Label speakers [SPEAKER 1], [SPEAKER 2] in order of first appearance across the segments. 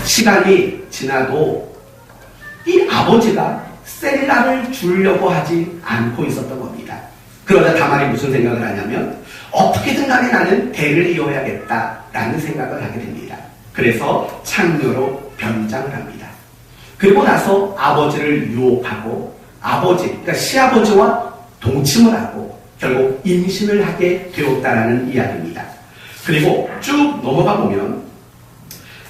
[SPEAKER 1] 시간이 지나도 이 아버지가 셀라를 주려고 하지 않고 있었던 겁니다. 그러자 다말이 무슨 생각을 하냐면 어떻게든 간에 나는 대를 이어야겠다라는 생각을 하게 됩니다. 그래서 창녀로 변장을 합니다. 그리고 나서 아버지를 유혹하고 그러니까 시아버지와 동침을 하고 결국 임신을 하게 되었다라는 이야기입니다. 그리고 쭉 넘어가 보면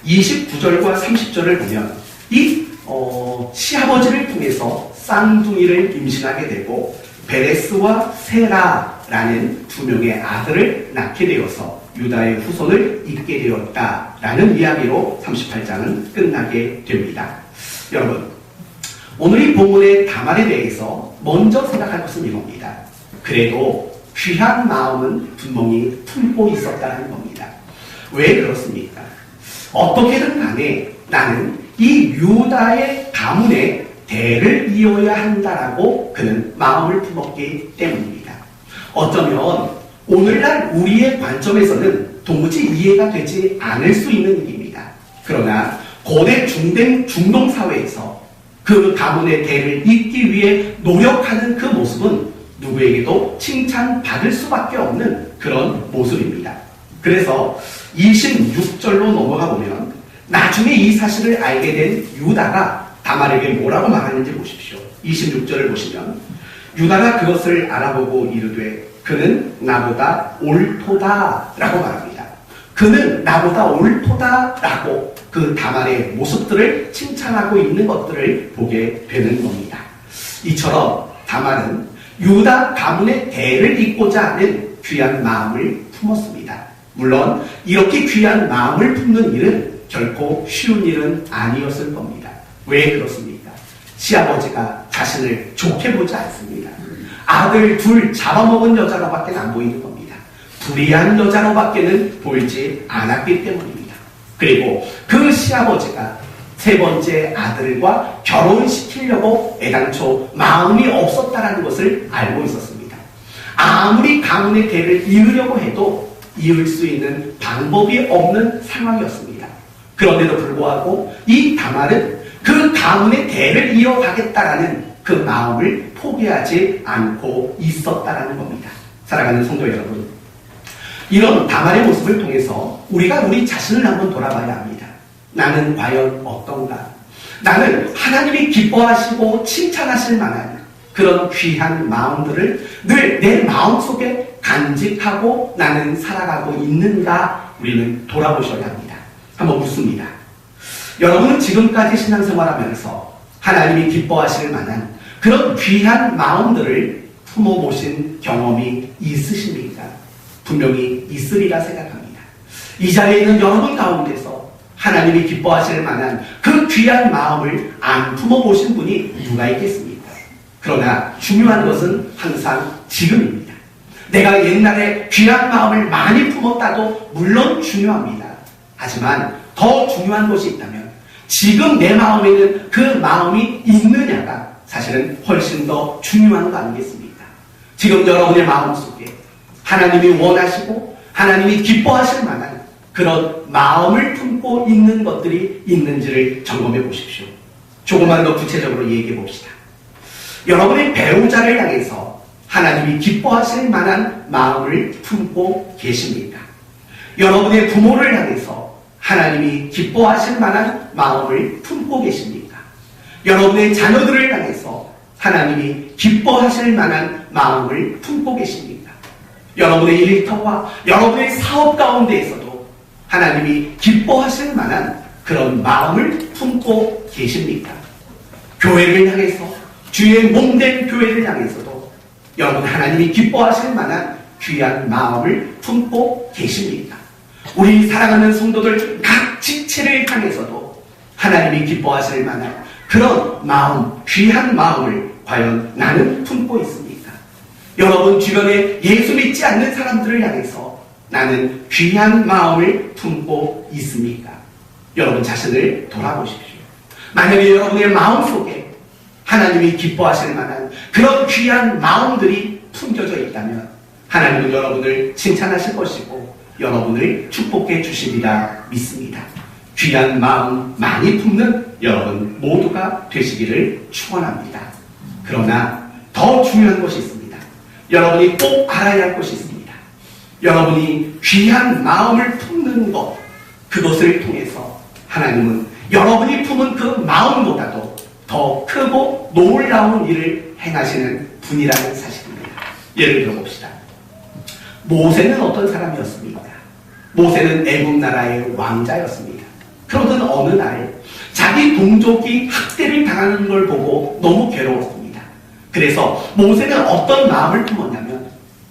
[SPEAKER 1] 29절과 30절을 보면 이 시아버지를 통해서 쌍둥이를 임신하게 되고 베레스와 세라라는 두 명의 아들을 낳게 되어서 유다의 후손을 잇게 되었다라는 이야기로 38장은 끝나게 됩니다. 여러분, 오늘 이 본문의 다말에 대해서 먼저 생각할 것은 이겁니다. 그래도 귀한 마음은 분명히 품고 있었다는 겁니다. 왜 그렇습니까? 어떻게든 간에 나는 이 유다의 가문의 대를 이어야 한다라고 그는 마음을 품었기 때문입니다. 어쩌면 오늘날 우리의 관점에서는 도무지 이해가 되지 않을 수 있는 일입니다. 그러나 고대 중동 사회에서 그 가문의 대를 잇기 위해 노력하는 그 모습은 누구에게도 칭찬받을 수밖에 없는 그런 모습입니다. 그래서 26절로 넘어가 보면 나중에 이 사실을 알게 된 유다가 다말에게 뭐라고 말하는지 보십시오. 26절을 보시면 유다가 그것을 알아보고 이르되 그는 나보다 옳도다라고 말합니다. 그는 나보다 옳도다라고 그 다말의 모습들을 칭찬하고 있는 것들을 보게 되는 겁니다. 이처럼 다말은 유다 가문의 대를 잇고자 하는 귀한 마음을 품었습니다. 물론 이렇게 귀한 마음을 품는 일은 결코 쉬운 일은 아니었을 겁니다. 왜 그렇습니까? 시아버지가 자신을 좋게 보지 않습니다. 아들 둘 잡아먹은 여자로밖에 안 보이는 겁니다. 불의한 여자로밖에는 보이지 않았기 때문입니다. 그리고 그 시아버지가 세 번째 아들과 결혼시키려고 애당초 마음이 없었다는 것을 알고 있었습니다. 아무리 가문의 대를 이으려고 해도 이을 수 있는 방법이 없는 상황이었습니다. 그런데도 불구하고 이 다말은 그 가문의 대를 이어가겠다라는 그 마음을 포기하지 않고 있었다라는 겁니다. 사랑하는 성도 여러분, 이런 다말의 모습을 통해서 우리가 우리 자신을 한번 돌아봐야 합니다. 나는 과연 어떤가? 나는 하나님이 기뻐하시고 칭찬하실 만한 그런 귀한 마음들을 늘 내 마음속에 간직하고 나는 살아가고 있는가? 우리는 돌아보셔야 합니다. 한번 묻습니다. 여러분은 지금까지 신앙생활하면서 하나님이 기뻐하실 만한 그런 귀한 마음들을 품어보신 경험이 있으십니까? 분명히 있으리라 생각합니다. 이 자리에 있는 여러분 가운데서 하나님이 기뻐하실 만한 그 귀한 마음을 안 품어보신 분이 누가 있겠습니까? 그러나 중요한 것은 항상 지금입니다. 내가 옛날에 귀한 마음을 많이 품었다도 물론 중요합니다. 하지만 더 중요한 것이 있다면 지금 내 마음에는 그 마음이 있느냐가 사실은 훨씬 더 중요한 거 아니겠습니까? 지금 여러분의 마음속에 하나님이 원하시고 하나님이 기뻐하실 만한 그런 마음을 품고 있는 것들이 있는지를 점검해 보십시오. 조금만 더 구체적으로 얘기해 봅시다. 여러분의 배우자를 향해서 하나님이 기뻐하실 만한 마음을 품고 계십니까? 여러분의 부모를 향해서 하나님이 기뻐하실 만한 마음을 품고 계십니까? 여러분의 자녀들을 향해서 하나님이 기뻐하실 만한 마음을 품고 계십니까? 여러분의 일터와 여러분의 사업 가운데에서도 하나님이 기뻐하실 만한 그런 마음을 품고 계십니까? 교회를 향해서, 주의 몸된 교회를 향해서도 여러분 하나님이 기뻐하실 만한 귀한 마음을 품고 계십니까? 우리 사랑하는 성도들 각 지체를 향해서도 하나님이 기뻐하실 만한 그런 마음, 귀한 마음을 과연 나는 품고 있습니까? 여러분 주변에 예수 믿지 않는 사람들을 향해서 나는 귀한 마음을 품고 있습니까? 여러분 자신을 돌아보십시오. 만약에 여러분의 마음속에 하나님이 기뻐하실 만한 그런 귀한 마음들이 품겨져 있다면 하나님은 여러분을 칭찬하실 것이고 여러분을 축복해 주시리라 믿습니다. 귀한 마음 많이 품는 여러분 모두가 되시기를 축원합니다. 그러나 더 중요한 것이 있습니다. 여러분이 꼭 알아야 할 것이 있습니다. 여러분이 귀한 마음을 품는 것, 그것을 통해서 하나님은 여러분이 품은 그 마음보다도 더 크고 놀라운 일을 행하시는 분이라는 사실입니다. 예를 들어봅시다. 모세는 어떤 사람이었습니까? 모세는 애굽 나라의 왕자였습니다. 그러던 어느 날 자기 동족이 학대를 당하는 걸 보고 너무 괴로웠습니다. 그래서 모세는 어떤 마음을 품었냐면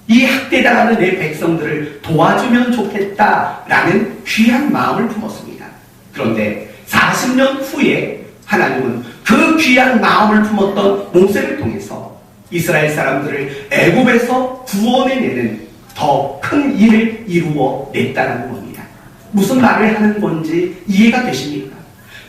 [SPEAKER 1] 이 학대당하는 내 백성들을 도와주면 좋겠다라는 귀한 마음을 품었습니다. 그런데 40년 후에 하나님은 그 귀한 마음을 품었던 모세를 통해서 이스라엘 사람들을 애굽에서 구원해내는 더 큰 일을 이루어 냈다는 겁니다. 무슨 말을 하는 건지 이해가 되십니까?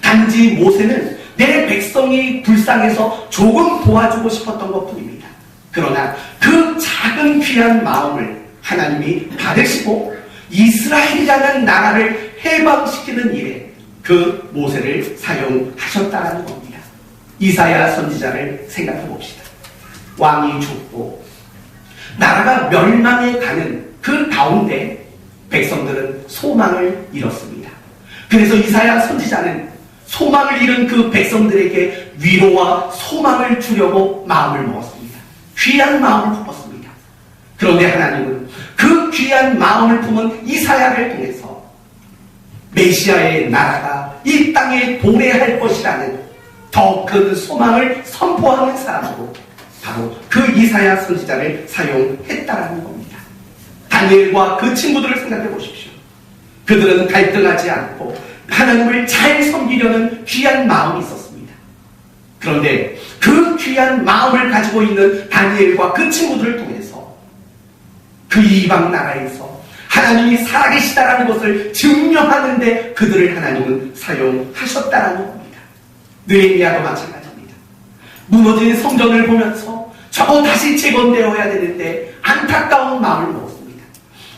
[SPEAKER 1] 단지 모세는 내 백성이 불쌍해서 조금 도와주고 싶었던 것뿐입니다. 그러나 그 작은 귀한 마음을 하나님이 받으시고 이스라엘이라는 나라를 해방시키는 일에 그 모세를 사용하셨다는 겁니다. 이사야 선지자를 생각해 봅시다. 왕이 죽고 나라가 멸망해 가는 그 가운데 백성들은 소망을 잃었습니다. 그래서 이사야 선지자는 소망을 잃은 그 백성들에게 위로와 소망을 주려고 마음을 먹었습니다. 귀한 마음을 품었습니다. 그런데 하나님은 그 귀한 마음을 품은 이사야를 통해서 메시아의 나라가 이 땅에 도래할 것이라는 더 큰 소망을 선포하는 사람으로 바로 그 이사야 선지자를 사용했다라는 겁니다. 다니엘과 그 친구들을 생각해 보십시오. 그들은 갈등하지 않고 하나님을 잘 섬기려는 귀한 마음이 있었습니다. 그런데 그 귀한 마음을 가지고 있는 다니엘과 그 친구들을 통해서 그 이방 나라에서 하나님이 살아계시다라는 것을 증명하는 데 그들을 하나님은 사용하셨다라는 겁니다. 느헤미야도 마찬가지입니다. 무너진 성전을 보면서 저거 다시 재건되어야 되는데 안타까운 마음을 먹었습니다.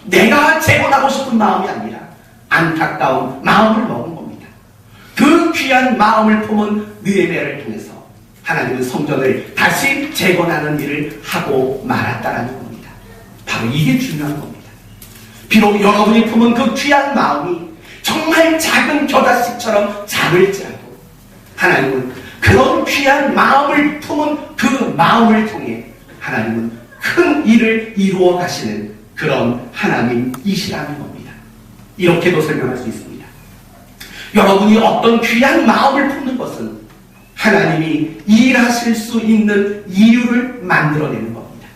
[SPEAKER 1] 내가 재건하고 싶은 마음이 아니라 안타까운 마음을 먹은 겁니다. 그 귀한 마음을 품은 느헤미야를 통해서 하나님은 성전을 다시 재건하는 일을 하고 말았다라는 겁니다. 바로 이게 중요한 겁니다. 비록 여러분이 품은 그 귀한 마음이 정말 작은 겨자씨처럼 작을지라도 하나님은 그런 귀한 마음을 품은 그 마음을 통해 하나님은 큰 일을 이루어 가시는 그런 하나님이시라는 겁니다. 이렇게도 설명할 수 있습니다. 여러분이 어떤 귀한 마음을 품는 것은 하나님이 일하실 수 있는 이유를 만들어내는 겁니다.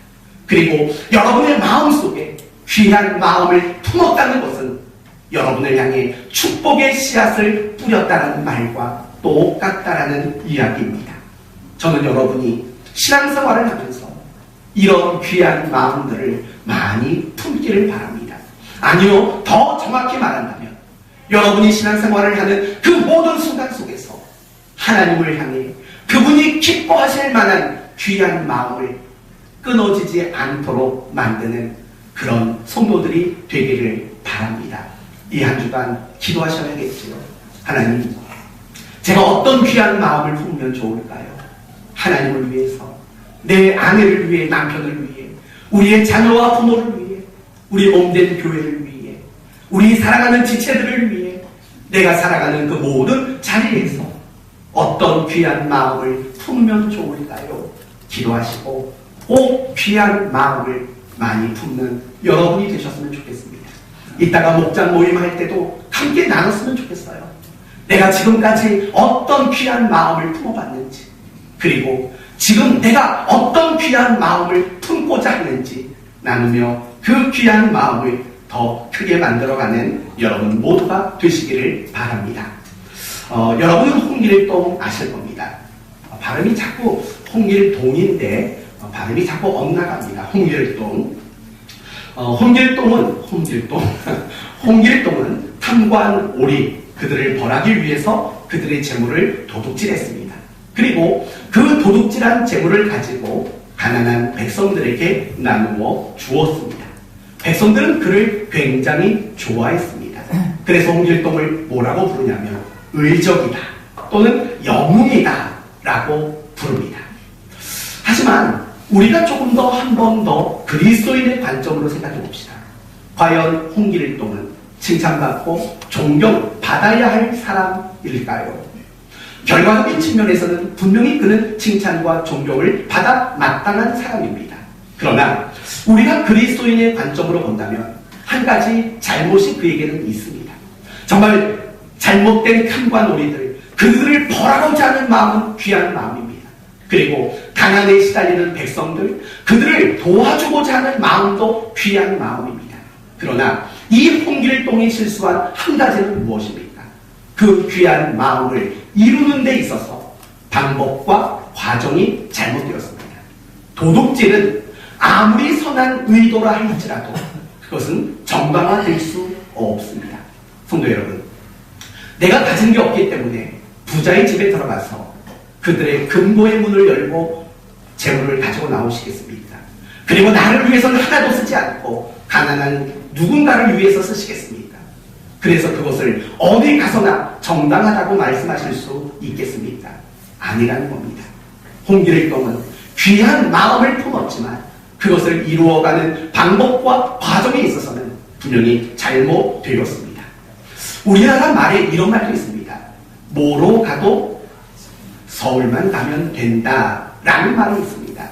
[SPEAKER 1] 그리고 여러분의 마음속에 귀한 마음을 품었다는 것은 여러분을 향해 축복의 씨앗을 뿌렸다는 말과 똑같다라는 이야기입니다. 저는 여러분이 신앙생활을 하면서 이런 귀한 마음들을 많이 품기를 바랍니다. 아니요, 더 정확히 말한다면 여러분이 신앙생활을 하는 그 모든 순간 속에서 하나님을 향해 그분이 기뻐하실 만한 귀한 마음을 끊어지지 않도록 만드는 그런 성도들이 되기를 바랍니다. 이 한 주간 기도하셔야겠지요. 하나님, 제가 어떤 귀한 마음을 품으면 좋을까요? 하나님을 위해서, 내 아내를 위해, 남편을 위해, 우리의 자녀와 부모를 위해, 우리 몸된 교회를 위해, 우리 사랑하는 지체들을 위해, 내가 살아가는 그 모든 자리에서 어떤 귀한 마음을 품으면 좋을까요? 기도하시고 꼭 귀한 마음을 많이 품는 여러분이 되셨으면 좋겠습니다. 이따가 목장 모임할 때도 함께 나눴으면 좋겠어요. 내가 지금까지 어떤 귀한 마음을 품어봤는지, 그리고 지금 내가 어떤 귀한 마음을 품고자 하는지 나누며 그 귀한 마음을 더 크게 만들어가는 여러분 모두가 되시기를 바랍니다. 여러분은 홍길동 아실 겁니다. 발음이 자꾸 홍길동인데 발음이 자꾸 엇나갑니다. 홍길동. 홍길동은 탐관 오리 그들을 벌하기 위해서 그들의 재물을 도둑질했습니다. 그리고 그 도둑질한 재물을 가지고 가난한 백성들에게 나누어 주었습니다. 백성들은 그를 굉장히 좋아했습니다. 그래서 홍길동을 뭐라고 부르냐면 의적이다 또는 영웅이다 라고 부릅니다. 하지만 우리가 조금 더 한 번 더 그리스도인의 관점으로 생각해 봅시다. 과연 홍길동은 칭찬받고 존경받아야 할 사람일까요? 결과적인 측면에서는 분명히 그는 칭찬과 존경을 받아 마땅한 사람입니다. 그러나 우리가 그리스도인의 관점으로 본다면 한 가지 잘못이 그에게는 있습니다. 정말 잘못된 탐과 놀이들, 그들을 벌하고자 하는 마음은 귀한 마음입니다. 그리고 가난에 시달리는 백성들, 그들을 도와주고자 하는 마음도 귀한 마음입니다. 그러나 이 홍길동이 실수한 한 가지는 무엇입니까? 그 귀한 마음을 이루는 데 있어서 방법과 과정이 잘못되었습니다. 도둑질은 아무리 선한 의도라 할지라도 그것은 정당화될 수 없습니다. 성도 여러분, 내가 가진 게 없기 때문에 부자의 집에 들어가서 그들의 금고의 문을 열고 재물을 가지고 나오시겠습니까? 그리고 나를 위해서는 하나도 쓰지 않고 가난한 누군가를 위해서 쓰시겠습니까? 그래서 그것을 어디 가서나 정당하다고 말씀하실 수 있겠습니까? 아니라는 겁니다. 홍길동은 귀한 마음을 품었지만 그것을 이루어가는 방법과 과정에 있어서는 분명히 잘못되었습니다. 우리나라 말에 이런 말도 있습니다. 뭐로 가도 서울만 가면 된다 라는 말이 있습니다.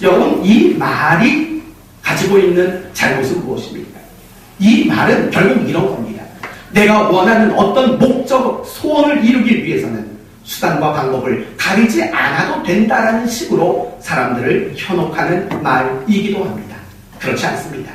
[SPEAKER 1] 여러분, 이 말이 가지고 있는 잘못은 무엇입니까? 이 말은 결국 이런 겁니다. 내가 원하는 어떤 목적, 소원을 이루기 위해서는 수단과 방법을 가리지 않아도 된다라는 식으로 사람들을 현혹하는 말이기도 합니다. 그렇지 않습니다.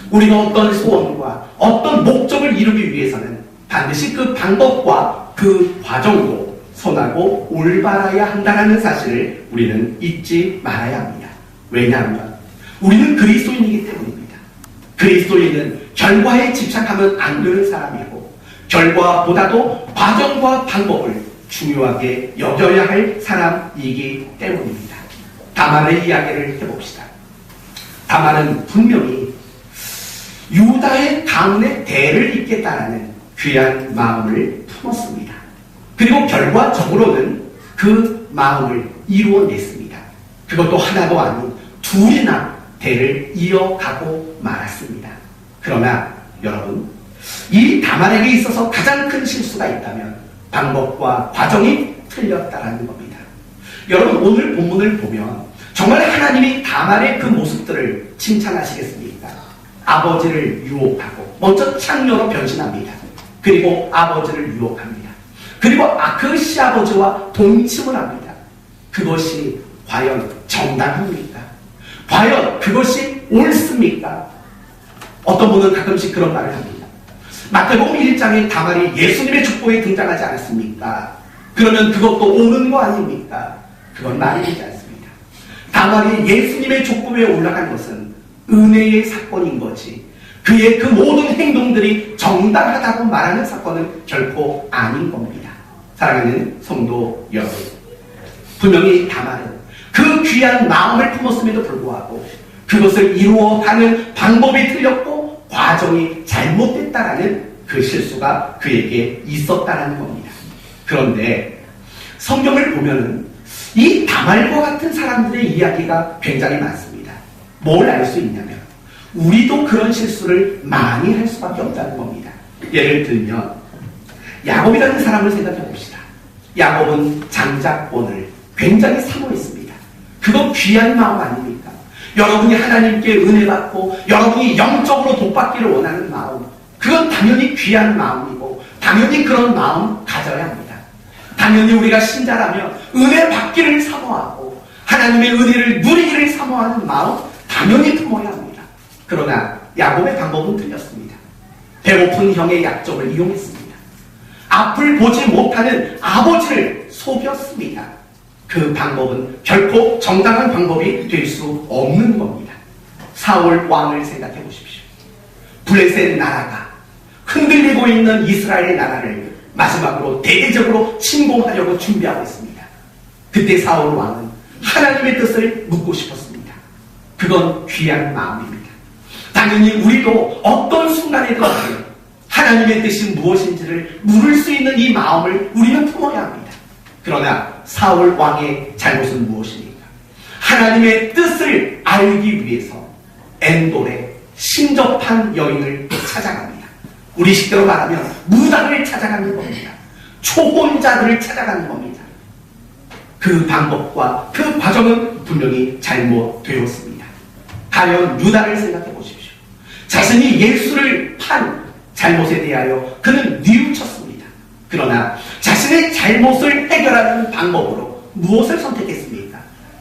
[SPEAKER 1] 우리가 어떤 소원과 어떤 목적을 이루기 위해서는 반드시 그 방법과 그 과정도 선하고 올바라야 한다는 사실을 우리는 잊지 말아야 합니다. 왜냐하면 우리는 그리스도인이기 때문입니다. 그리스도인은 결과에 집착하면 안 되는 사람이고 결과보다도 과정과 방법을 중요하게 여겨야 할 사람이기 때문입니다. 다말의 이야기를 해봅시다. 다말은 분명히 유다의 가문의 대를 잇겠다라는 귀한 마음을 품었습니다. 그리고 결과적으로는 그 마음을 이루어냈습니다. 그것도 하나도 아닌 둘이나 대를 이어가고 말았습니다. 그러나 여러분, 이 다말에게 있어서 가장 큰 실수가 있다면 방법과 과정이 틀렸다라는 겁니다. 여러분, 오늘 본문을 보면 정말 하나님이 다말의 그 모습들을 칭찬하시겠습니까? 아버지를 유혹하고 먼저 창녀로 변신합니다. 그리고 아버지를 유혹합니다. 그리고 그 시아버지와 동침을 합니다. 그것이 과연 정당합니까? 과연 그것이 옳습니까? 어떤 분은 가끔씩 그런 말을 합니다. 마태복음 1장에 다말이 예수님의 족보에 등장하지 않았습니까? 그러면 그것도 옳은 거 아닙니까? 그건 말이 되지 않습니다. 다말이 예수님의 족보에 올라간 것은 은혜의 사건인 거지 그의 그 모든 행동들이 정당하다고 말하는 사건은 결코 아닌 겁니다. 사랑하는 성도 여러분, 분명히 다말은 그 귀한 마음을 품었음에도 불구하고 그것을 이루어가는 방법이 틀렸고 과정이 잘못됐다라는 그 실수가 그에게 있었다라는 겁니다. 그런데 성경을 보면은 이 다말과 같은 사람들의 이야기가 굉장히 많습니다. 뭘 알 수 있냐면 우리도 그런 실수를 많이 할 수밖에 없다는 겁니다. 예를 들면 야곱이라는 사람을 생각해 봅시다. 야곱은 장자권을 굉장히 사모했습니다. 그건 귀한 마음 아닙니까? 여러분이 하나님께 은혜 받고 여러분이 영적으로 돕받기를 원하는 마음, 그건 당연히 귀한 마음이고 당연히 그런 마음 가져야 합니다. 당연히 우리가 신자라면 은혜 받기를 사모하고 하나님의 은혜를 누리기를 사모하는 마음 당연히 품어야 합니다. 그러나 야곱의 방법은 틀렸습니다. 배고픈 형의 약점을 이용했습니다. 앞을 보지 못하는 아버지를 속였습니다. 그 방법은 결코 정당한 방법이 될 수 없는 겁니다. 사울 왕을 생각해 보십시오. 블레셋 나라가 흔들리고 있는 이스라엘 나라를 마지막으로 대대적으로 침공하려고 준비하고 있습니다. 그때 사울 왕은 하나님의 뜻을 묻고 싶었습니다. 그건 귀한 마음입니다. 당연히 우리도 어떤 순간에도 하나님의 뜻이 무엇인지를 물을 수 있는 이 마음을 우리는 품어야 합니다. 그러나 사울 왕의 잘못은 무엇입니까? 하나님의 뜻을 알기 위해서 엔돌에 신접한 여인을 찾아갑니다. 우리 식대로 말하면 무당을 찾아가는 겁니다. 초혼자들을 찾아가는 겁니다. 그 방법과 그 과정은 분명히 잘못되었습니다. 가령 유다를 생각해 보십시오. 자신이 예수를 판 잘못에 대하여 그는 뉘우쳤습니다. 그러나 자신의 잘못을 해결하는 방법으로 무엇을 선택했습니까?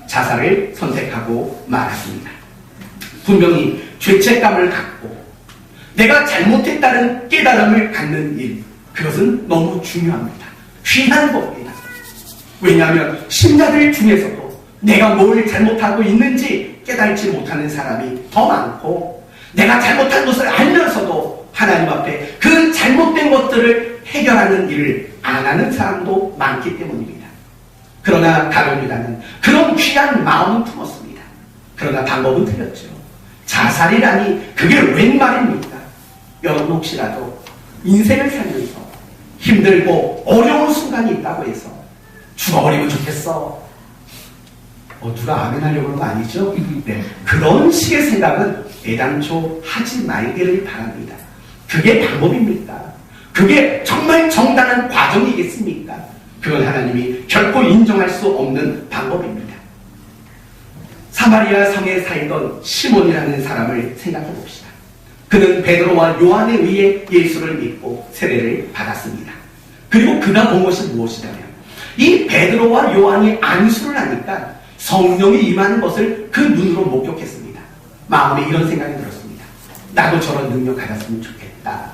[SPEAKER 1] 자살을 선택하고 말았습니다. 분명히 죄책감을 갖고 내가 잘못했다는 깨달음을 갖는 일, 그것은 너무 중요합니다. 귀한 겁니다. 왜냐하면 신자들 중에서도 내가 뭘 잘못하고 있는지 깨달지 못하는 사람이 더 많고, 내가 잘못한 것을 알면서도 하나님 앞에 그 잘못된 것들을 해결하는 일을 안 하는 사람도 많기 때문입니다. 그러나 가룟 유다는 그런 귀한 마음은 품었습니다. 그러나 방법은 틀렸죠. 자살이라니 그게 웬 말입니까? 여러분 혹시라도 인생을 살면서 힘들고 어려운 순간이 있다고 해서 죽어버리면 좋겠어. 누가 아멘 하려고 그런 거 아니죠? 네. 그런 식의 생각은 애당초 하지 말기를 바랍니다. 그게 방법입니까? 그게 정말 정당한 과정이겠습니까? 그건 하나님이 결코 인정할 수 없는 방법입니다. 사마리아 성에 살던 시몬이라는 사람을 생각해 봅시다. 그는 베드로와 요한에 의해 예수를 믿고 세례를 받았습니다. 그리고 그가 본 것이 무엇이냐면, 이 베드로와 요한이 안수를 하니까 성령이 임하는 것을 그 눈으로 목격했습니다. 마음에 이런 생각이 들었습니다. 나도 저런 능력 가졌으면 좋겠다.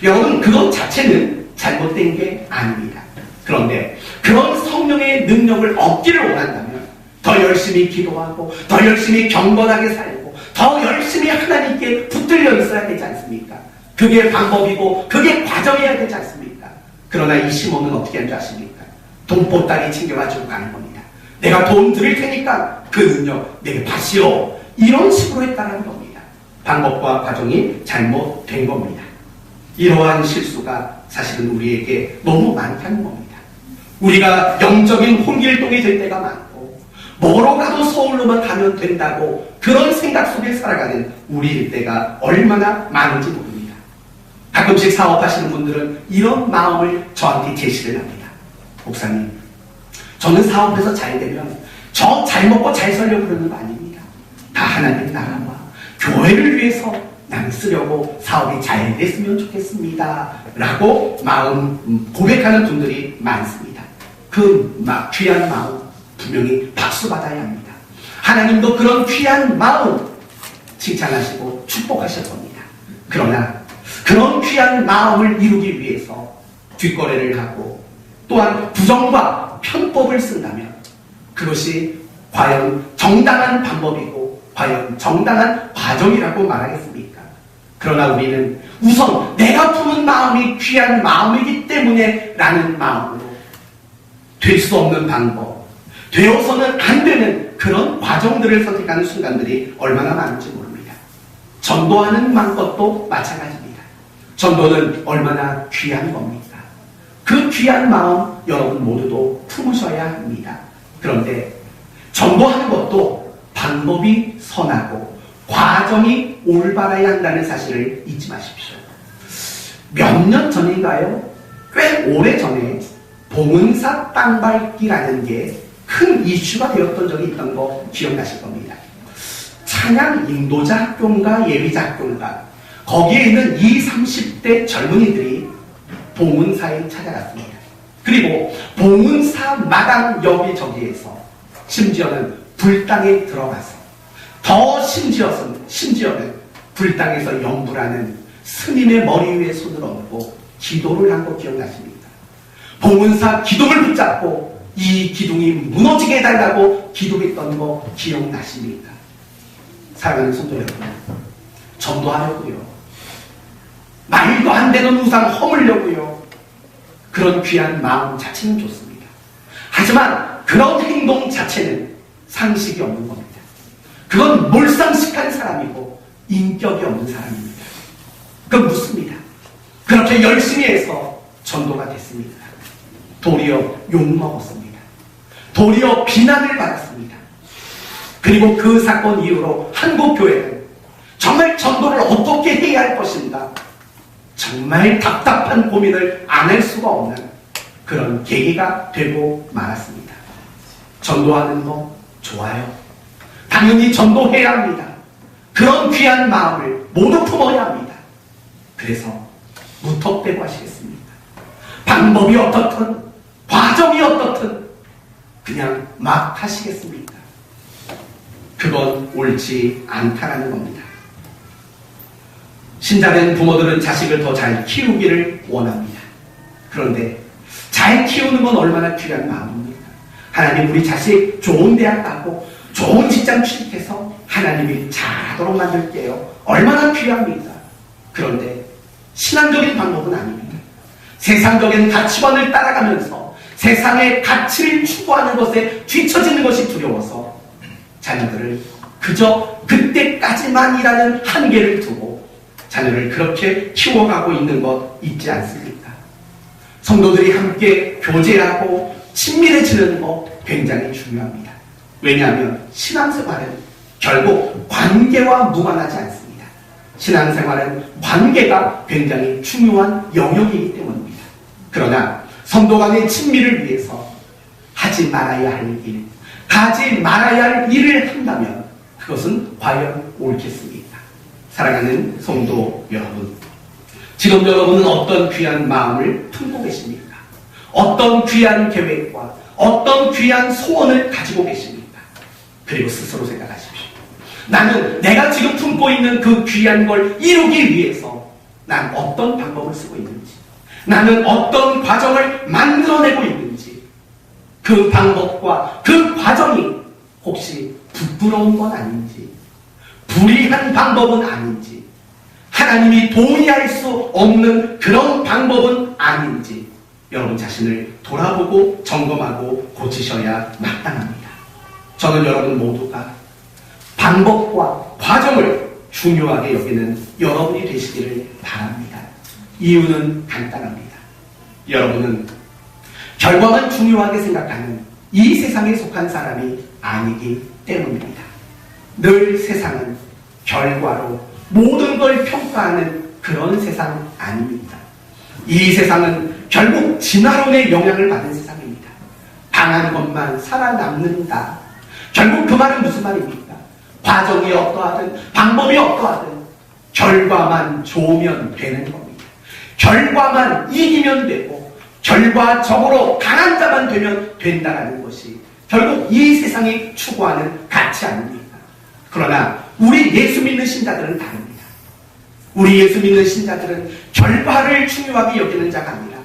[SPEAKER 1] 여러분, 그것 자체는 잘못된 게 아닙니다. 그런데 그런 성령의 능력을 얻기를 원한다면 더 열심히 기도하고 더 열심히 경건하게 살고 더 열심히 하나님께 붙들려 있어야 되지 않습니까? 그게 방법이고 그게 과정이어야 되지 않습니까? 그러나 이 시몬은 어떻게 하는지 아십니까? 돈보따리 챙겨가지고 가는 겁니다. 내가 돈 드릴 테니까 그 능력 내게 받시오. 이런 식으로 했다는 겁니다. 방법과 과정이 잘못된 겁니다. 이러한 실수가 사실은 우리에게 너무 많다는 겁니다. 우리가 영적인 홍길동이 될 때가 많고, 뭐로 가도 서울로만 가면 된다고 그런 생각 속에 살아가는 우리일 때가 얼마나 많은지 모릅니다. 가끔씩 사업하시는 분들은 이런 마음을 저한테 제시를 합니다. 목사님, 저는 사업해서 잘 되면 저 잘 먹고 잘 살려고 그러는 거 아닙니다. 다 하나님 나라와 교회를 위해서 나는 쓰려고 사업이 잘 됐으면 좋겠습니다. 라고 마음 고백하는 분들이 많습니다. 그 귀한 마음 분명히 박수 받아야 합니다. 하나님도 그런 귀한 마음 칭찬하시고 축복하실 겁니다. 그러나 그런 귀한 마음을 이루기 위해서 뒷거래를 하고 또한 부정과 편법을 쓴다면 그것이 과연 정당한 방법이고 과연 정당한 과정이라고 말하겠습니까? 그러나 우리는 우선 내가 품은 마음이 귀한 마음이기 때문에 라는 마음으로 될 수 없는 방법, 되어서는 안 되는 그런 과정들을 선택하는 순간들이 얼마나 많은지 모릅니다. 전도하는 것도 마찬가지입니다. 전도는 얼마나 귀한 겁니까? 그 귀한 마음 여러분 모두도 품으셔야 합니다. 그런데 전도하는 것도 방법이 선하고 과정이 올바라야 한다는 사실을 잊지 마십시오. 몇 년 전인가요? 꽤 오래 전에 봉은사 땅밟기라는 게 큰 이슈가 되었던 적이 있던 거 기억나실 겁니다. 찬양 인도자 학교인가 예비자 학교인가 거기에 있는 20, 30대 젊은이들이 봉은사에 찾아갔습니다. 그리고 봉은사 마당 여기저기에서 심지어는 불당에 들어가서 더 심지어는 불당에서 연불하는 스님의 머리 위에 손을 얹고 기도를 한 거 기억나십니까? 봉은사 기둥을 붙잡고 이 기둥이 무너지게 해달라고 기도했던 거 기억나십니까? 사랑하는 성도 여러분, 전도하려고요. 말도 안 되는 우상 허물려고요. 그런 귀한 마음 자체는 좋습니다. 하지만 그런 행동 자체는 상식이 없는 겁니다. 그건 몰상식한 사람이고 인격이 없는 사람입니다. 그건 묻습니다. 그렇게 열심히 해서 전도가 됐습니다. 도리어 욕먹었습니다. 도리어 비난을 받았습니다. 그리고 그 사건 이후로 한국교회는 정말 전도를 어떻게 해야 할 것인가, 정말 답답한 고민을 안 할 수가 없는 그런 계기가 되고 말았습니다. 전도하는 거 좋아요. 당연히 전도해야 합니다. 그런 귀한 마음을 모두 품어야 합니다. 그래서 무턱대고 하시겠습니까? 방법이 어떻든 과정이 어떻든 그냥 막 하시겠습니까? 그건 옳지 않다라는 겁니다. 신자된 부모들은 자식을 더 잘 키우기를 원합니다. 그런데 잘 키우는 건 얼마나 귀한 마음입니까? 하나님 우리 자식 좋은 대학 가고 좋은 직장 취직해서 하나님이 잘하도록 만들게요. 얼마나 귀합니다. 그런데 신앙적인 방법은 아닙니다. 세상적인 가치관을 따라가면서 세상의 가치를 추구하는 것에 뒤처지는 것이 두려워서 자녀들을 그저 그때까지만이라는 한계를 두고 자녀를 그렇게 키워가고 있는 것 있지 않습니까? 성도들이 함께 교제하고 친밀해지는 것 굉장히 중요합니다. 왜냐하면 신앙생활은 결국 관계와 무관하지 않습니다. 신앙생활은 관계가 굉장히 중요한 영역이기 때문입니다. 그러나 성도 간의 친밀을 위해서 하지 말아야 할 일, 가지 말아야 할 일을 한다면 그것은 과연 옳겠습니까? 사랑하는 성도 여러분, 지금 여러분은 어떤 귀한 마음을 품고 계십니까? 어떤 귀한 계획과 어떤 귀한 소원을 가지고 계십니까? 그리고 스스로 생각하십시오. 나는 내가 지금 품고 있는 그 귀한 걸 이루기 위해서 난 어떤 방법을 쓰고 있는지, 나는 어떤 과정을 만들어내고 있는지, 그 방법과 그 과정이 혹시 부끄러운 건 아닌지, 불의한 방법은 아닌지, 하나님이 동의할 수 없는 그런 방법은 아닌지 여러분 자신을 돌아보고 점검하고 고치셔야 마땅합니다. 저는 여러분 모두가 방법과 과정을 중요하게 여기는 여러분이 되시기를 바랍니다. 이유는 간단합니다. 여러분은 결과만 중요하게 생각하는 이 세상에 속한 사람이 아니기 때문입니다. 늘 세상은 결과로 모든 걸 평가하는 그런 세상 아닙니다. 이 세상은 결국 진화론의 영향을 받은 세상입니다. 강한 것만 살아남는다. 결국 그 말은 무슨 말입니까? 과정이 어떠하든 방법이 어떠하든 결과만 좋으면 되는 겁니다. 결과만 이기면 되고 결과적으로 강한 자만 되면 된다는 것이 결국 이 세상이 추구하는 가치 아닙니까? 그러나 우리 예수 믿는 신자들은 다릅니다. 우리 예수 믿는 신자들은 결과를 중요하게 여기는 자가 아니라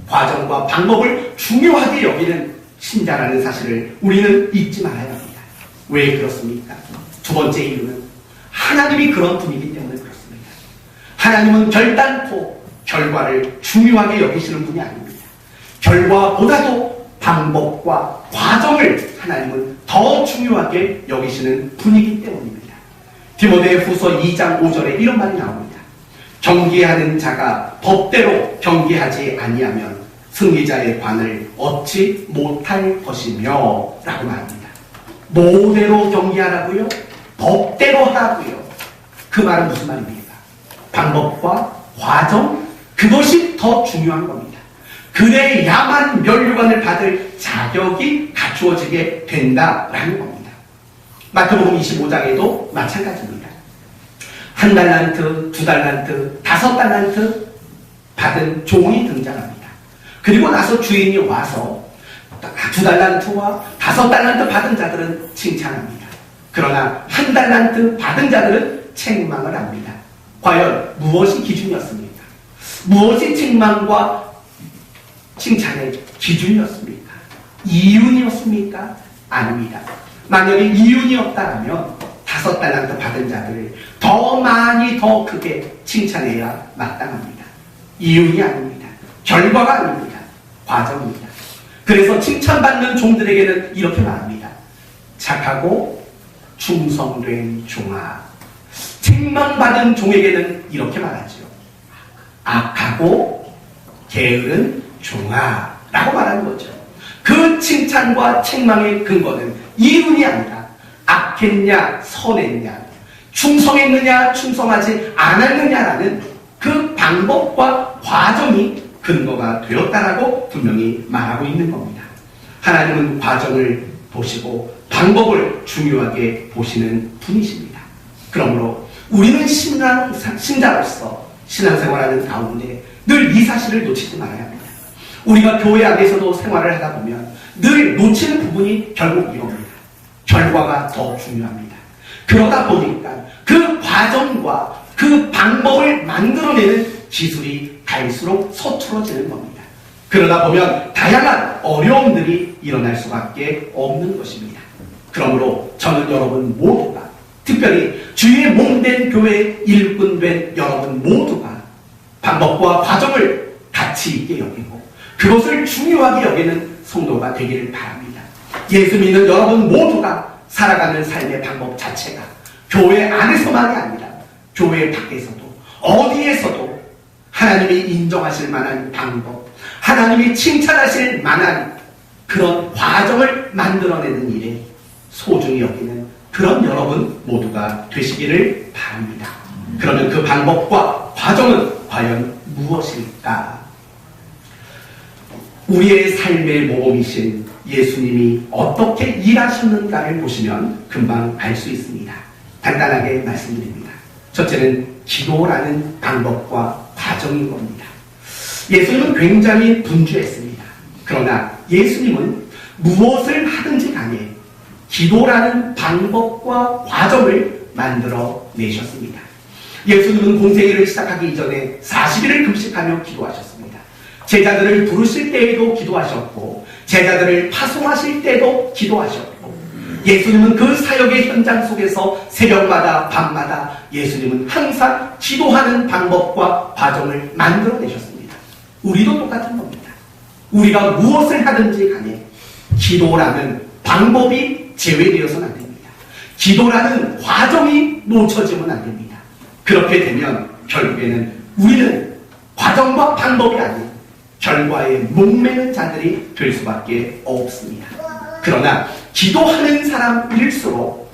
[SPEAKER 1] 과정과 방법을 중요하게 여기는 신자라는 사실을 우리는 잊지 말아야 합니다. 왜 그렇습니까? 두 번째 이유는 하나님이 그런 분이기 때문에 그렇습니다. 하나님은 결단코 결과를 중요하게 여기시는 분이 아닙니다. 결과보다도 방법과 과정을 하나님은 더 중요하게 여기시는 분이기 때문입니다. 디모데 후서 2장 5절에 이런 말이 나옵니다. 경계하는 자가 법대로 경계하지 아니하면 승리자의 관을 얻지 못할 것이며 라고 말합니다. 뭐대로 경계하라고요? 법대로 하라고요. 그 말은 무슨 말입니까? 방법과 과정, 그것이 더 중요한 겁니다. 그래야만 면류관을 받을 자격이 갖추어지게 된다라는 겁니다. 마태복음 25장에도 마찬가지입니다. 1달란트, 2달란트, 5달란트 받은 종이 등장합니다. 그리고 나서 주인이 와서 2달란트와 5달란트 받은 자들은 칭찬합니다. 그러나 1달란트 받은 자들은 책망을 합니다. 과연 무엇이 기준이었습니까? 무엇이 책망과 칭찬의 기준이었습니까? 이윤이었습니까? 아닙니다. 만약에 이윤이었다면 5달란트 받은 자들을 더 많이 더 크게 칭찬해야 마땅합니다. 이윤이 아닙니다. 결과가 아닙니다. 과정입니다. 그래서 칭찬받는 종들에게는 이렇게 말합니다. 착하고 충성된 종아. 책망받은 종에게는 이렇게 말하죠. 악하고 게으른 종아라고 말하는 거죠. 그 칭찬과 책망의 근거는 이론이 아니라 악했냐 선했냐, 충성했느냐 충성하지 않았느냐라는 그 방법과 과정이 근거가 되었다라고 분명히 말하고 있는 겁니다. 하나님은 과정을 보시고 방법을 중요하게 보시는 분이십니다. 그러므로 우리는 신자로서 신앙생활하는 가운데 늘 이 사실을 놓치지 말아야 합니다. 우리가 교회 안에서도 생활을 하다 보면 늘 놓치는 부분이 결국 이겁니다. 결과가 더 중요합니다. 그러다 보니까 그 과정과 그 방법을 만들어내는 기술이 갈수록 서툴어지는 겁니다. 그러다 보면 다양한 어려움들이 일어날 수밖에 없는 것입니다. 그러므로 저는 여러분 모두가, 특별히 주의 몸된 교회의 일꾼된 여러분 모두가 방법과 과정을 가치 있게 여기고 그것을 중요하게 여기는 성도가 되기를 바랍니다. 예수 믿는 여러분 모두가 살아가는 삶의 방법 자체가 교회 안에서만이 아니라 교회 밖에서도 어디에서도 하나님이 인정하실 만한 방법, 하나님이 칭찬하실 만한 그런 과정을 만들어내는 일에 소중히 여기는 그런 여러분 모두가 되시기를 바랍니다. 그러면 그 방법과 과정은 과연 무엇일까? 우리의 삶의 모범이신 예수님이 어떻게 일하셨는가를 보시면 금방 알 수 있습니다. 간단하게 말씀드립니다. 첫째는 기도라는 방법과 과정인 겁니다. 예수님은 굉장히 분주했습니다. 그러나 예수님은 무엇을 하든지 간에 기도라는 방법과 과정을 만들어 내셨습니다. 예수님은 공생애를 시작하기 이전에 40일을 금식하며 기도하셨습니다. 제자들을 부르실 때에도 기도하셨고 제자들을 파송하실 때도 기도하셨고 예수님은 그 사역의 현장 속에서 새벽마다 밤마다 예수님은 항상 기도하는 방법과 과정을 만들어내셨습니다. 우리도 똑같은 겁니다. 우리가 무엇을 하든지 간에 기도라는 방법이 제외되어서는 안 됩니다. 기도라는 과정이 놓쳐지면 안 됩니다. 그렇게 되면 결국에는 우리는 과정과 방법이 아닌 결과에 목매는 자들이 될 수밖에 없습니다. 그러나 기도하는 사람일수록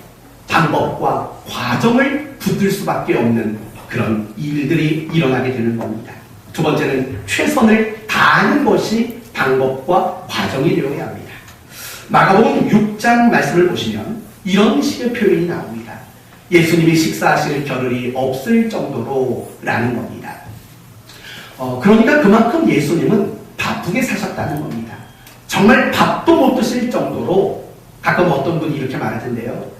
[SPEAKER 1] 방법과 과정을 붙들 수밖에 없는 그런 일들이 일어나게 되는 겁니다. 두 번째는 최선을 다하는 것이 방법과 과정이 되어야 합니다. 마가복음 6장 말씀을 보시면 이런 식의 표현이 나옵니다. 예수님이 식사하실 겨를이 없을 정도로 라는 겁니다. 그러니까 그만큼 예수님은 바쁘게 사셨다는 겁니다. 정말 밥도 못 드실 정도로 가끔 어떤 분이 이렇게 말하던데요.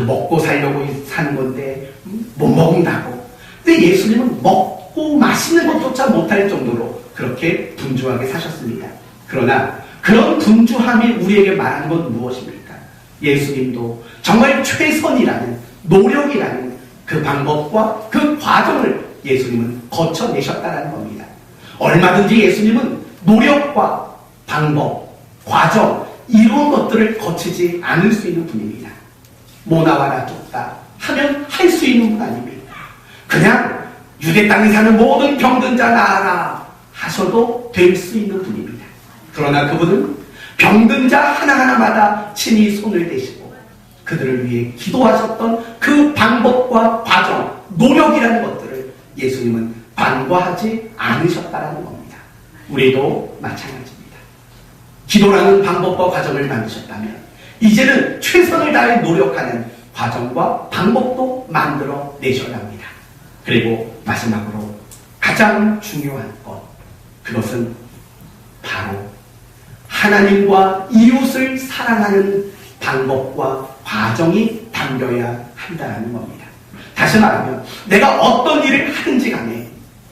[SPEAKER 1] 먹고 살려고 사는 건데 못 먹는다고. 근데 예수님은 먹고 마시는 것조차 못할 정도로 그렇게 분주하게 사셨습니다. 그러나 그런 분주함이 우리에게 말하는 건 무엇입니까? 예수님도 정말 최선이라는 노력이라는 그 방법과 그 과정을 예수님은 거쳐내셨다는 겁니다. 얼마든지 예수님은 노력과 방법, 과정 이런 것들을 거치지 않을 수 있는 분입니다. 모나와나 쫓다 하면 할 수 있는 분 아닙니다. 그냥 유대 땅에 사는 모든 병든 자 나아라 하셔도 될 수 있는 분입니다. 그러나 그분은 병든 자 하나하나마다 친히 손을 대시고 그들을 위해 기도하셨던 그 방법과 과정, 노력이라는 것들을 예수님은 간과하지 않으셨다는 겁니다. 우리도 마찬가지입니다. 기도라는 방법과 과정을 만드셨다면 이제는 최선을 다해 노력하는 과정과 방법도 만들어 내셔야 합니다. 그리고 마지막으로 가장 중요한 것, 그것은 바로 하나님과 이웃을 사랑하는 방법과 과정이 담겨야 한다는 겁니다. 다시 말하면 내가 어떤 일을 하든지 간에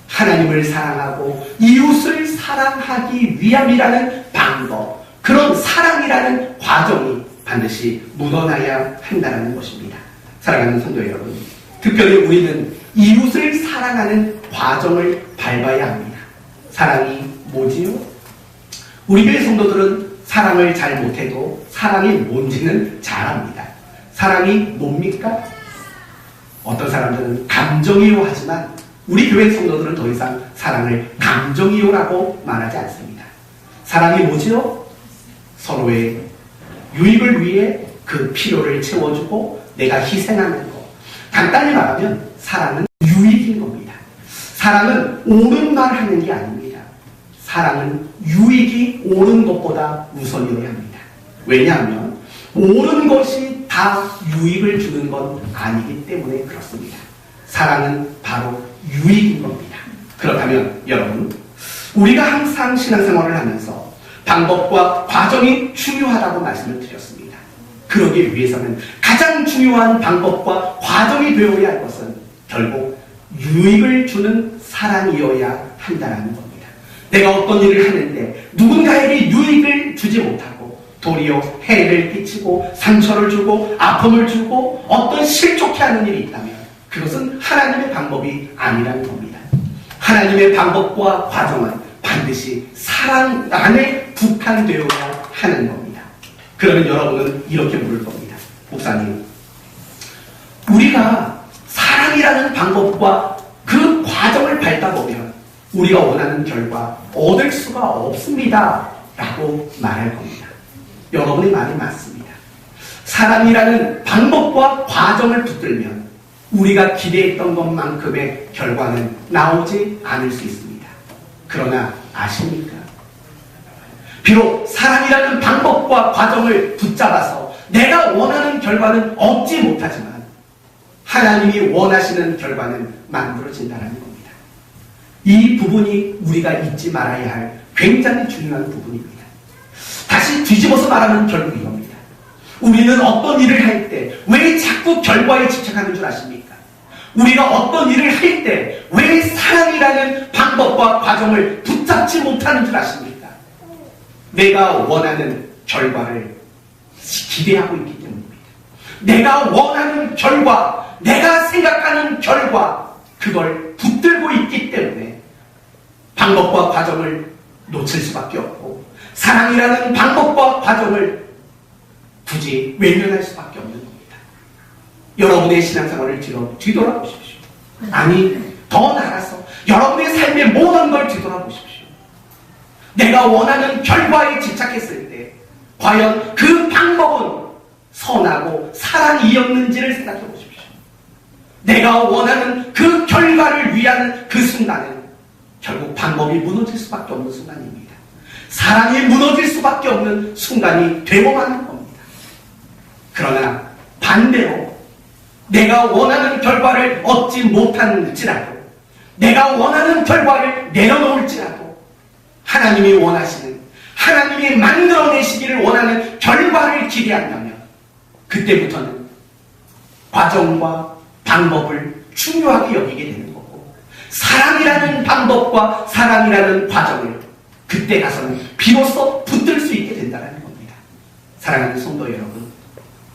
[SPEAKER 1] 하나님을 사랑하고 이웃을 사랑하기 위함이라는 방법, 그런 사랑이라는 과정이 반드시 묻어나야 한다는 것입니다. 사랑하는 성도 여러분, 특별히 우리는 이웃을 사랑하는 과정을 밟아야 합니다. 사랑이 뭐지요? 우리 교회 성도들은 사랑을 잘 못해도 사랑이 뭔지는 잘 압니다. 사랑이 뭡니까? 어떤 사람들은 감정이요 하지만 우리 교회 성도들은 더 이상 사랑을 감정이요라고 말하지 않습니다. 사랑이 뭐지요? 서로의 유익을 위해 그 필요를 채워주고 내가 희생하는 것. 간단히 말하면 사랑은 유익인 겁니다. 사랑은 옳은 말 하는 게 아닙니다. 사랑은 유익이 옳은 것보다 우선이어야 합니다. 왜냐하면 옳은 것이 다 유익을 주는 건 아니기 때문에 그렇습니다. 사랑은 바로 유익인 겁니다. 그렇다면 여러분, 우리가 항상 신앙생활을 하면서 방법과 과정이 중요하다고 말씀을 드렸습니다. 그러기 위해서는 가장 중요한 방법과 과정이 되어야 할 것은 결국 유익을 주는 사랑이어야 한다는 겁니다. 내가 어떤 일을 하는데 누군가에게 유익을 주지 못하고 도리어 해를 끼치고 상처를 주고 아픔을 주고 어떤 실족해 하는 일이 있다면 그것은 하나님의 방법이 아니라는 겁니다. 하나님의 방법과 과정은 반드시 사랑 안에 국한되어야 하는 겁니다. 그러면 여러분은 이렇게 물을 겁니다. 목사님, 우리가 사랑이라는 방법과 그 과정을 밟다 보면 우리가 원하는 결과 얻을 수가 없습니다 라고 말할 겁니다. 여러분의 말이 맞습니다. 사랑이라는 방법과 과정을 붙들면 우리가 기대했던 것만큼의 결과는 나오지 않을 수 있습니다. 그러나 아십니까? 비록 사랑이라는 방법과 과정을 붙잡아서 내가 원하는 결과는 얻지 못하지만 하나님이 원하시는 결과는 만들어진다는 겁니다. 이 부분이 우리가 잊지 말아야 할 굉장히 중요한 부분입니다. 다시 뒤집어서 말하면 결국 이겁니다. 우리는 어떤 일을 할 때 왜 자꾸 결과에 집착하는 줄 아십니까? 우리가 어떤 일을 할 때 왜 사랑이라는 방법과 과정을 붙잡지 못하는 줄 아십니까? 내가 원하는 결과를 기대하고 있기 때문입니다. 내가 원하는 결과, 내가 생각하는 결과, 그걸 붙들고 있기 때문에 방법과 과정을 놓칠 수밖에 없고 사랑이라는 방법과 과정을 굳이 외면할 수밖에 없는 겁니다. 여러분의 신앙생활을 뒤돌아보십시오. 아니, 더 나아가서 여러분의 삶의 모든 걸 뒤돌아보십시오. 내가 원하는 결과에 집착했을 때 과연 그 방법은 선하고 사랑이었는지를 생각해 보십시오. 내가 원하는 그 결과를 위한 그 순간은 결국 방법이 무너질 수밖에 없는 순간입니다. 사랑이 무너질 수밖에 없는 순간이 되어가는 겁니다. 그러나 반대로 내가 원하는 결과를 얻지 못할지라도 내가 원하는 결과를 내려놓을지라도 하나님이 원하시는, 하나님이 만들어내시기를 원하는 결과를 기대한다면 그때부터는 과정과 방법을 중요하게 여기게 되는 거고 사랑이라는 방법과 사랑이라는 과정을 그때 가서는 비로소 붙들 수 있게 된다는 겁니다. 사랑하는 성도 여러분,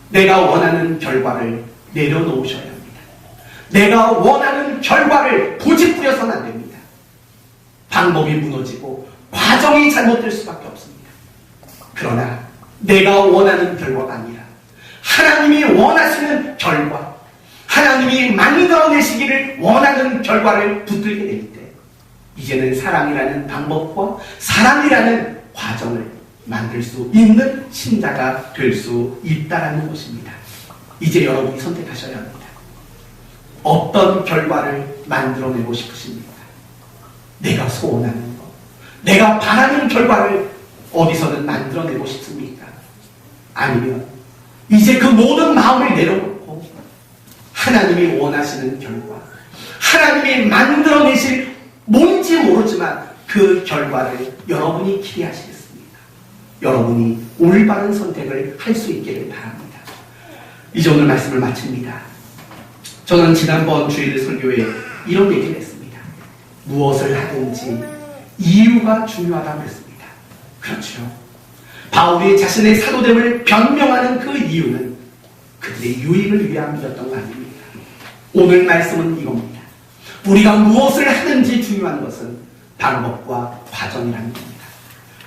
[SPEAKER 1] 내가 원하는 결과를 내려놓으셔야 합니다. 내가 원하는 결과를 고집부려서는 안 됩니다. 방법이 무너지고 과정이 잘못될 수밖에 없습니다. 그러나 내가 원하는 결과가 아니라 하나님이 원하시는 결과, 하나님이 만들어내시기를 원하는 결과를 붙들게 될 때 이제는 사랑이라는 방법과 사랑이라는 과정을 만들 수 있는 신자가 될 수 있다는 것입니다. 이제 여러분이 선택하셔야 합니다. 어떤 결과를 만들어내고 싶으십니까? 내가 소원하는 것, 내가 바라는 결과를 어디서든 만들어내고 싶습니까? 아니면 이제 그 모든 마음을 내려놓고 하나님이 원하시는 결과, 하나님이 만들어내실 뭔지 모르지만 그 결과를 여러분이 기대하시겠습니까? 여러분이 올바른 선택을 할 수 있기를 바랍니다. 이제 오늘 말씀을 마칩니다. 저는 지난번 주일 설교에 이런 얘기를 했습니다. 무엇을 하든지 이유가 중요하다고 했습니다. 그렇죠. 바울이 자신의 사도됨을 변명하는 그 이유는 그들의 유익을 위함이었던 거 아닙니까? 오늘 말씀은 이겁니다. 우리가 무엇을 하든지 중요한 것은 방법과 과정이라는 겁니다.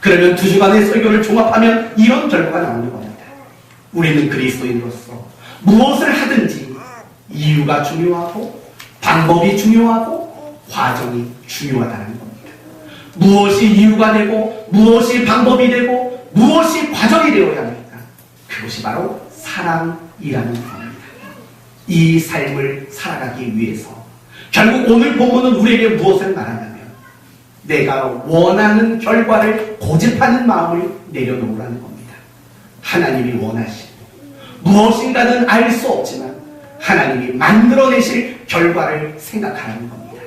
[SPEAKER 1] 그러면 두 주간의 설교를 종합하면 이런 결과가 나오는 겁니다. 우리는 그리스도인으로서 무엇을 하든지 이유가 중요하고 방법이 중요하고 과정이 중요하다는 겁니다. 무엇이 이유가 되고 무엇이 방법이 되고 무엇이 과정이 되어야 합니까? 그것이 바로 사랑이라는 겁니다. 이 삶을 살아가기 위해서 결국 오늘 본문은 우리에게 무엇을 말하냐면 내가 원하는 결과를 고집하는 마음을 내려놓으라는 겁니다. 하나님이 원하시고 무엇인가는 알 수 없지만 하나님이 만들어내실 결과를 생각하라는 겁니다.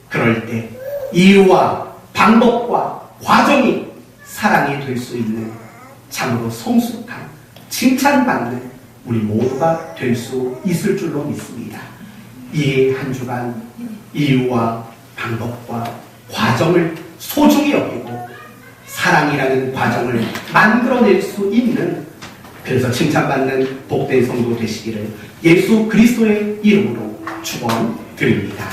[SPEAKER 1] 그럴 때 이유와 방법과 과정이 사랑이 될 수 있는 참으로 성숙한 칭찬받는 우리 모두가 될 수 있을 줄로 믿습니다. 이 한 주간 이유와 방법과 과정을 소중히 여기고 사랑이라는 과정을 만들어낼 수 있는, 그래서 칭찬받는 복된 성도 되시기를 예수 그리스도의 이름으로 축원드립니다.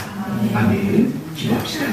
[SPEAKER 1] 아멘. 기도합시다.